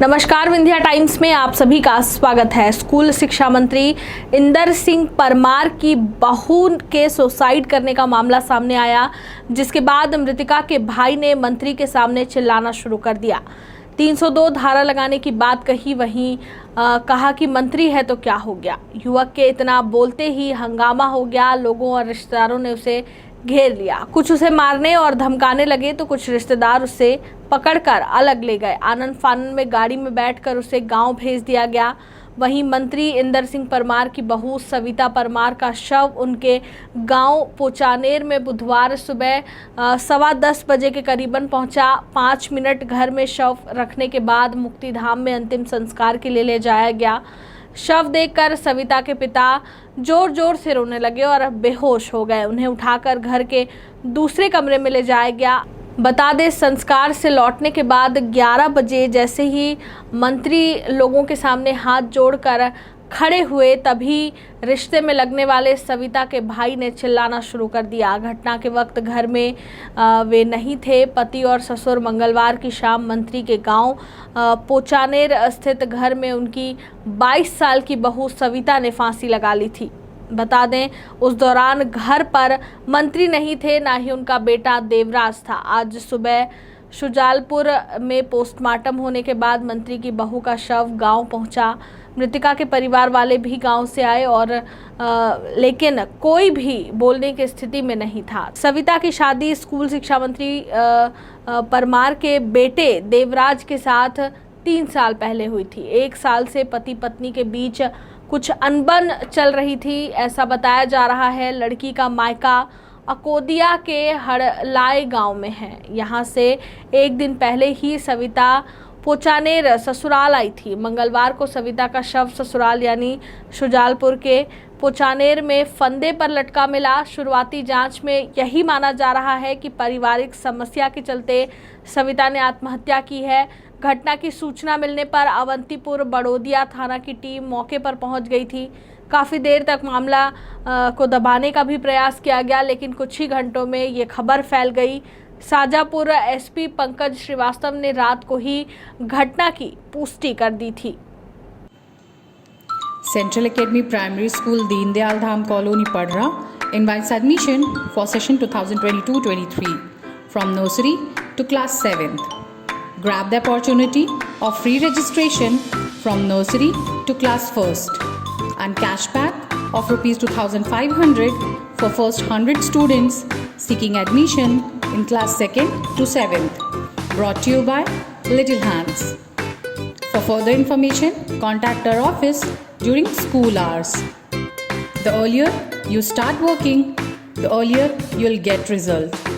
नमस्कार, विंध्या टाइम्स में आप सभी का स्वागत है। स्कूल शिक्षा मंत्री इंदर सिंह परमार की बहू के सुसाइड करने का मामला सामने आया, जिसके बाद मृतका के भाई ने मंत्री के सामने चिल्लाना शुरू कर दिया। 302 धारा लगाने की बात कही, वहीं कहा कि मंत्री है तो क्या हो गया। युवक के इतना बोलते ही हंगामा हो गया। लोगों और रिश्तेदारों ने उसे घेर लिया। कुछ उसे मारने और धमकाने लगे तो कुछ रिश्तेदार उसे पकड़कर अलग ले गए। आनन फानन में गाड़ी में बैठकर उसे गांव भेज दिया गया। वहीं मंत्री इंदर सिंह परमार की बहू सविता परमार का शव उनके गांव पोचानेर में बुधवार सुबह 10:15 बजे के करीबन पहुंचा। 5 मिनट घर में शव रखने के बाद मुक्तिधाम में अंतिम संस्कार के लिए ले जाया गया। शव देखकर सविता के पिता जोर जोर से रोने लगे और बेहोश हो गए। उन्हें उठाकर घर के दूसरे कमरे में ले जाया गया। बता दें, संस्कार से लौटने के बाद 11 बजे जैसे ही मंत्री लोगों के सामने हाथ जोड़कर खड़े हुए, तभी रिश्ते में लगने वाले सविता के भाई ने चिल्लाना शुरू कर दिया। घटना के वक्त घर में वे नहीं थे। पति और ससुर मंगलवार की शाम मंत्री के गांव पोचानेर स्थित घर में उनकी 22 साल की बहू सविता ने फांसी लगा ली थी। बता दें, उस दौरान घर पर मंत्री नहीं थे, ना ही उनका बेटा देवराज था। आज सुबह शुजालपुर में पोस्टमार्टम होने के बाद मंत्री की बहू का शव गांव पहुंचा। मृतका के परिवार वाले भी गांव से आए और लेकिन कोई भी बोलने की स्थिति में नहीं था। सविता की शादी स्कूल शिक्षा मंत्री परमार के बेटे देवराज के साथ 3 साल पहले हुई थी। 1 साल से पति पत्नी के बीच कुछ अनबन चल रही थी, ऐसा बताया जा रहा है। लड़की का मायका अकोदिया के हड़लाई गांव में है। यहां से एक दिन पहले ही सविता पोचानेर ससुराल आई थी। मंगलवार को सविता का शव ससुराल यानी शुजालपुर के पोचानेर में फंदे पर लटका मिला। शुरुआती जांच में यही माना जा रहा है कि पारिवारिक समस्या के चलते सविता ने आत्महत्या की है। घटना की सूचना मिलने पर अवंतीपुर बड़ोदिया थाना की टीम मौके पर पहुंच गई थी। काफ़ी देर तक मामला को दबाने का भी प्रयास किया गया, लेकिन कुछ ही घंटों में ये खबर फैल गई। शाजापुर एसपी पंकज श्रीवास्तव ने रात को ही घटना की पुष्टि कर दी थी। Central Academy Primary School, Deendayal Dham Colony, Padra invites admission for session 2022-23 from nursery to class 7th. Grab the opportunity of free registration from nursery to class 1st and cashback of Rs 2,500 for first 100 students seeking admission in class 2nd to 7th. Brought to you by Little Hands. For further information, contact our office during school hours. The earlier you start working, the earlier you'll get results.